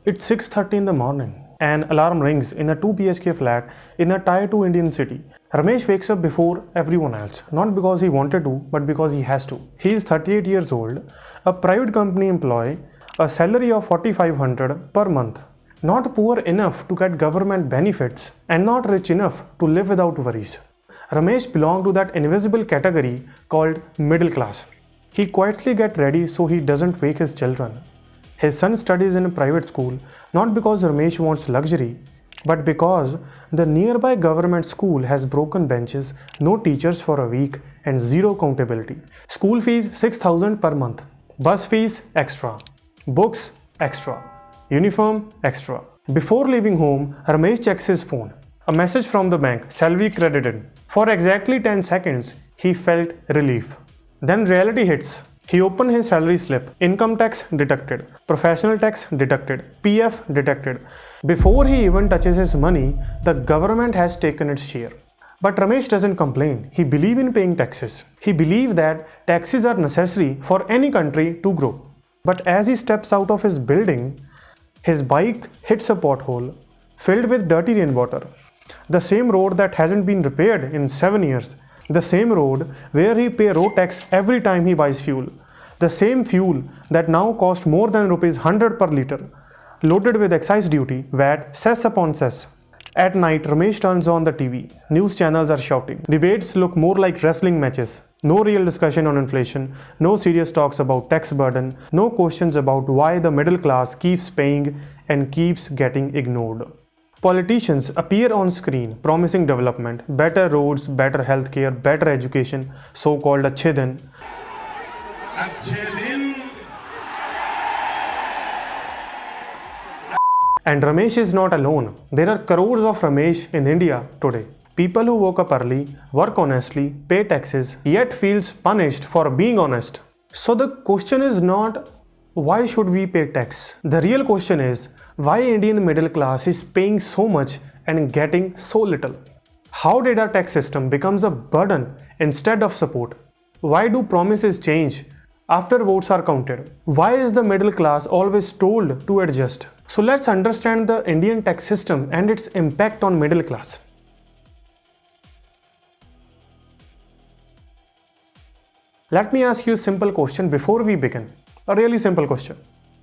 It's 6:30 in the morning. An alarm rings in a 2 BHK flat in a tier 2 Indian city. Ramesh wakes up before everyone else, not because he wanted to, but because he has to. He is 38 years old, a private company employee, a salary of 4,500 per month. Not poor enough to get government benefits and not rich enough to live without worries. Ramesh belonged to that invisible category called middle class. He quietly gets ready so he doesn't wake his children. His son studies in a private school not because Ramesh wants luxury, but because the nearby government school has broken benches, no teachers for a week, and zero accountability. School fees 6,000 per month. Bus fees extra. Books extra. Uniform extra. Before leaving home, Ramesh checks his phone. A message from the bank, salary credited. For exactly 10 seconds, he felt relief. Then reality hits. He opened his salary slip. Income tax deducted. Professional tax deducted. PF deducted. Before he even touches his money, the government has taken its share. But Ramesh doesn't complain. He believes in paying taxes. He believes that taxes are necessary for any country to grow. But as he steps out of his building, his bike hits a pothole filled with dirty rainwater. The same road that hasn't been repaired in 7 years. The same road where he pays road tax every time he buys fuel. The same fuel that now costs more than rupees 100 per litre, loaded with excise duty, VAT, cess upon cess. At night, Ramesh turns on the TV. News channels are shouting. Debates look more like wrestling matches. No real discussion on inflation, no serious talks about tax burden, no questions about why the middle class keeps paying and keeps getting ignored. Politicians appear on screen promising development, better roads, better healthcare, better education, so-called Achhe Din. And Ramesh is not alone. There are crores of Ramesh in India today. People who woke up early, work honestly, pay taxes, yet feels punished for being honest. So the question is not why should we pay tax? The real question is why Indian middle class is paying so much and getting so little. How did our tax system becomes a burden instead of support? Why do promises change after votes are counted? Why is the middle class always told to adjust? So let's understand the Indian tax system and its impact on middle class. Let me ask you a simple question before we begin. A really simple question.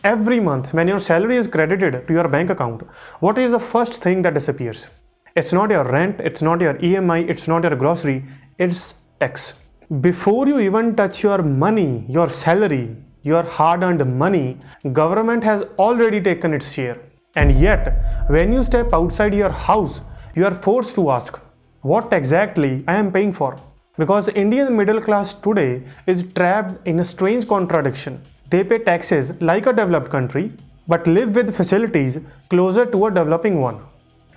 Every month when your salary is credited to your bank account, what is the first thing that disappears? It's not your rent, it's not your EMI, it's not your grocery, it's tax. Before you even touch your money, your salary, your hard-earned money, government has already taken its share. And yet, when you step outside your house, you are forced to ask, what exactly I am paying for? Because Indian middle class today is trapped in a strange contradiction. They pay taxes like a developed country, but live with facilities closer to a developing one.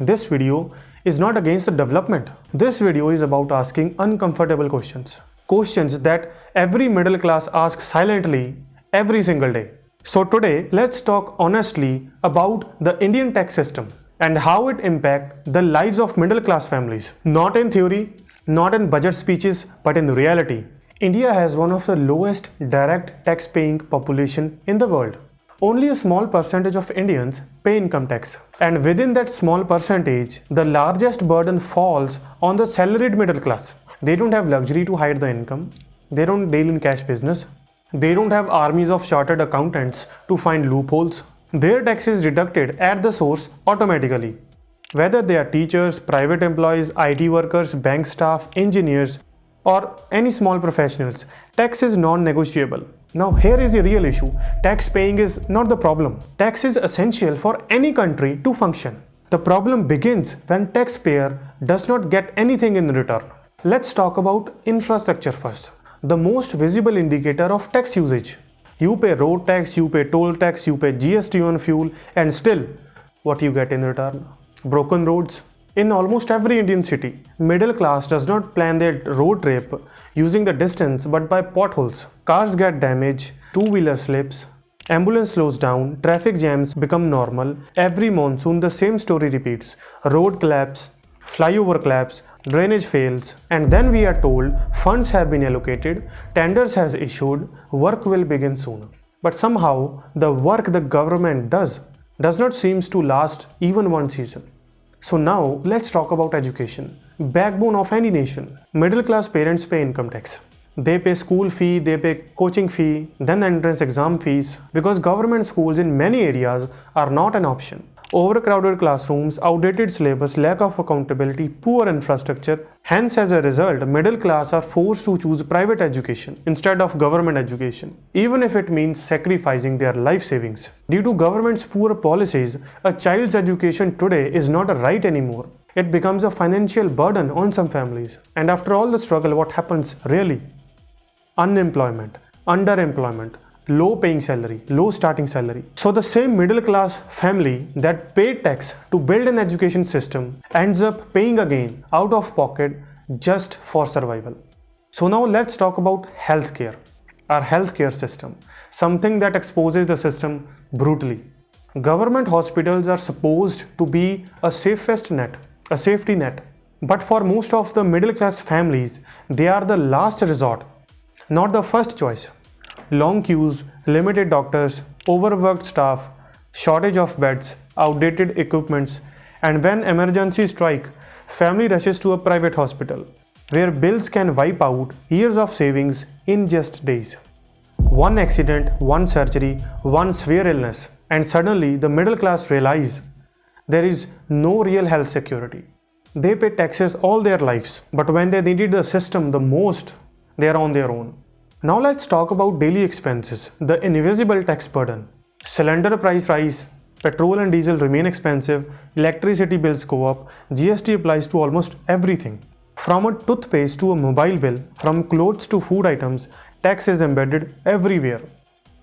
This video is not against the development. This video is about asking uncomfortable questions. Questions that every middle class asks silently every single day. So today, let's talk honestly about the Indian tax system and how it impacts the lives of middle class families. Not in theory, not in budget speeches, but in reality. India has one of the lowest direct tax paying population in the world. Only a small percentage of Indians pay income tax. And within that small percentage, the largest burden falls on the salaried middle class. They don't have luxury to hide the income. They don't deal in cash business. They don't have armies of chartered accountants to find loopholes. Their tax is deducted at the source automatically. Whether they are teachers, private employees, IT workers, bank staff, engineers, or any small professionals, tax is non-negotiable. Now here is the real issue. Tax paying is not the problem. Tax is essential for any country to function. The problem begins when taxpayer does not get anything in return. Let's talk about infrastructure first. The most visible indicator of tax usage. You pay road tax, you pay toll tax, you pay GST on fuel, and still, what you get in return? Broken roads. In almost every Indian city, middle class does not plan their road trip using the distance but by potholes. Cars get damaged, two-wheeler slips, ambulance slows down, traffic jams become normal. Every monsoon the same story repeats. Road collapse, flyover collapse, drainage fails, and then we are told funds have been allocated, tenders has issued, work will begin soon. But somehow the work the government does does not seem to last even one season. So now let's talk about education, backbone of any nation. Middle class parents pay income tax. They pay school fee, they pay coaching fee, then entrance exam fees, because government schools in many areas are not an option. Overcrowded classrooms, outdated syllabus, lack of accountability, poor infrastructure. Hence, as a result, middle class are forced to choose private education instead of government education, even if it means sacrificing their life savings. Due to government's poor policies, a child's education today is not a right anymore. It becomes a financial burden on some families. And after all the struggle, what happens really? Unemployment, underemployment, low paying salary, low starting salary. So the same middle class family that paid tax to build an education system ends up paying again out of pocket just for survival. So now let's talk about healthcare, our healthcare system, something that exposes the system brutally. Government hospitals are supposed to be a safety net. But for most of the middle class families, they are the last resort, not the first choice. Long queues, limited doctors, overworked staff, shortage of beds, outdated equipments, and when emergencies strike, family rushes to a private hospital where bills can wipe out years of savings in just days. One accident, one surgery, one severe illness, and suddenly the middle class realize there is no real health security. They pay taxes all their lives, but when they needed the system the most, they are on their own. Now let's talk about daily expenses, the invisible tax burden. Cylinder price rise, petrol and diesel remain expensive, electricity bills go up, GST applies to almost everything. From a toothpaste to a mobile bill, from clothes to food items, tax is embedded everywhere.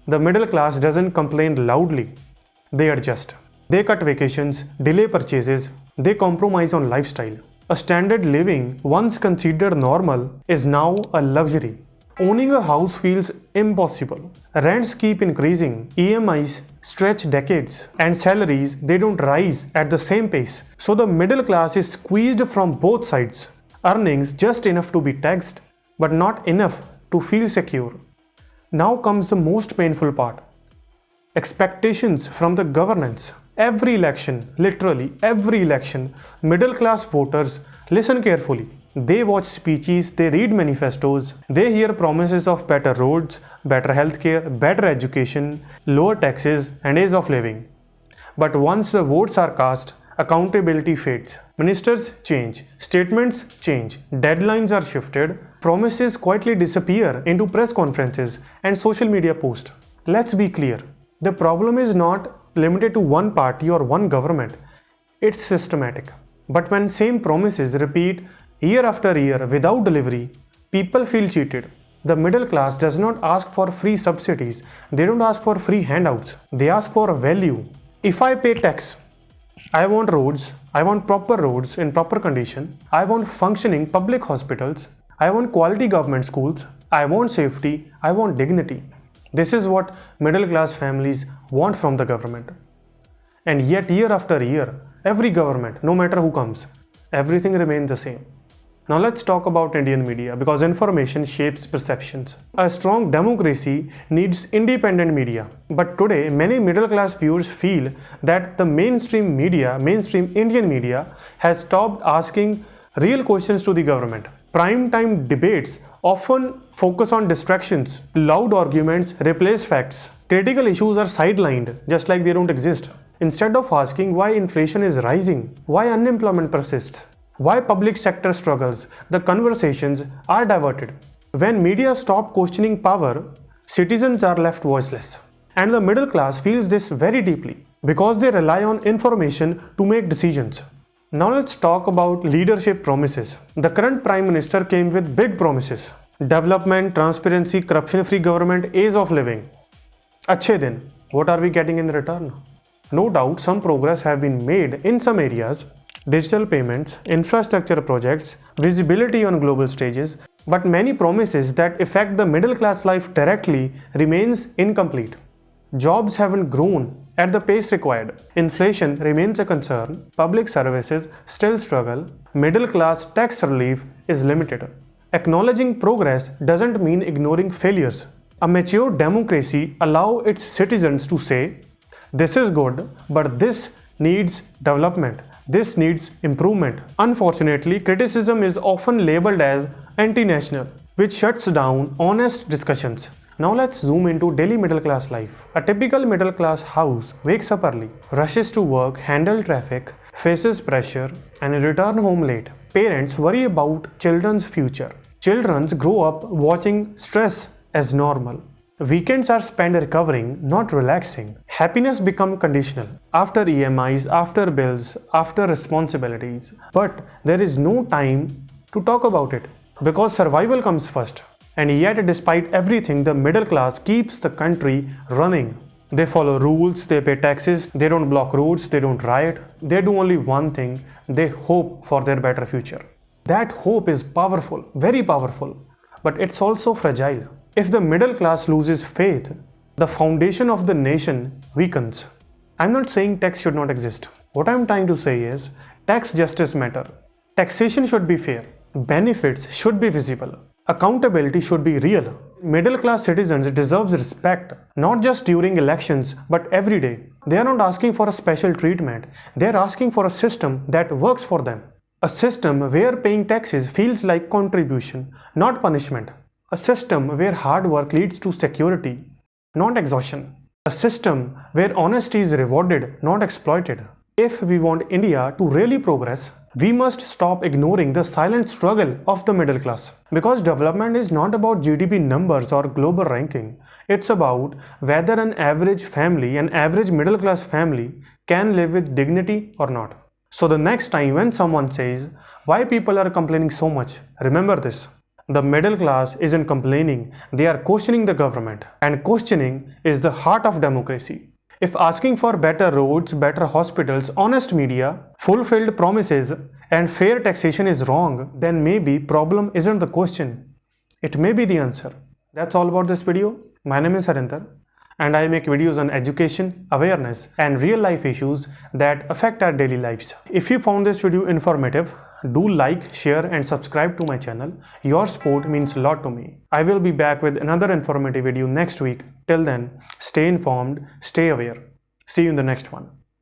The middle class doesn't complain loudly, they adjust. They cut vacations, delay purchases, they compromise on lifestyle. A standard living once considered normal is now a luxury. Owning a house feels impossible. Rents keep increasing, EMIs stretch decades, and salaries, they don't rise at the same pace. So the middle class is squeezed from both sides. Earnings just enough to be taxed, but not enough to feel secure. Now comes the most painful part. Expectations from the governance. Every election, literally every election, middle class voters listen carefully. They watch speeches, they read manifestos, they hear promises of better roads, better healthcare, better education, lower taxes, and ease of living. But once the votes are cast, accountability fades. Ministers change, statements change, deadlines are shifted, promises quietly disappear into press conferences and social media posts. Let's be clear, the problem is not limited to one party or one government, it's systematic. But when same promises repeat year after year without delivery, people feel cheated. The middle class does not ask for free subsidies, they don't ask for free handouts, they ask for value. If I pay tax, I want roads, I want proper roads in proper condition, I want functioning public hospitals, I want quality government schools, I want safety, I want dignity. This is what middle class families want from the government. And yet year after year, every government, no matter who comes, everything remains the same. Now let's talk about Indian media, because information shapes perceptions. A strong democracy needs independent media. But today, many middle class viewers feel that the mainstream Indian media has stopped asking real questions to the government. Prime-time debates often focus on distractions. Loud arguments replace facts. Critical issues are sidelined, just like they don't exist. Instead of asking why inflation is rising, why unemployment persists, why public sector struggles, the conversations are diverted. When media stop questioning power, citizens are left voiceless. And the middle class feels this very deeply because they rely on information to make decisions. Now let's talk about leadership promises. The current Prime Minister came with big promises. Development, transparency, corruption-free government, ease of living. Achhe din, what are we getting in return? No doubt some progress have been made in some areas. Digital payments, infrastructure projects, visibility on global stages, but many promises that affect the middle class life directly remains incomplete. Jobs haven't grown at the pace required. Inflation remains a concern. Public services still struggle. Middle class tax relief is limited. Acknowledging progress doesn't mean ignoring failures. A mature democracy allows its citizens to say, This is good, but this needs development. This needs improvement. Unfortunately, criticism is often labeled as anti-national, which shuts down honest discussions. Now let's zoom into daily middle class life. A typical middle class house wakes up early, rushes to work, handles traffic, faces pressure, and return home late. Parents worry about children's future. Children grow up watching stress as normal. Weekends are spent recovering, not relaxing. Happiness becomes conditional after EMIs, after bills, after responsibilities. But there is no time to talk about it because survival comes first. And yet, despite everything, the middle class keeps the country running. They follow rules, they pay taxes, they don't block roads, they don't riot. They do only one thing: they hope for their better future. That hope is powerful, very powerful, but it's also fragile. If the middle class loses faith, the foundation of the nation weakens. I'm not saying tax should not exist. What I'm trying to say is tax justice matters. Taxation should be fair. Benefits should be visible. Accountability should be real. Middle class citizens deserve respect, not just during elections, but every day. They are not asking for a special treatment. They are asking for a system that works for them. A system where paying taxes feels like contribution, not punishment. A system where hard work leads to security, not exhaustion. A system where honesty is rewarded, not exploited. If we want India to really progress, we must stop ignoring the silent struggle of the middle class. Because development is not about GDP numbers or global ranking. It's about whether an average family, an average middle class family, can live with dignity or not. So the next time when someone says, why people are complaining so much, remember this. The middle class isn't complaining, they are questioning the government. And questioning is the heart of democracy. If asking for better roads, better hospitals, honest media, fulfilled promises, and fair taxation is wrong, then maybe problem isn't the question. It may be the answer. That's all about this video. My name is Harinder, and I make videos on education, awareness, and real life issues that affect our daily lives. If you found this video informative, do like, share, and subscribe to my channel. Your support means a lot to me. I will be back with another informative video next week. Till then, stay informed, stay aware. See you in the next one.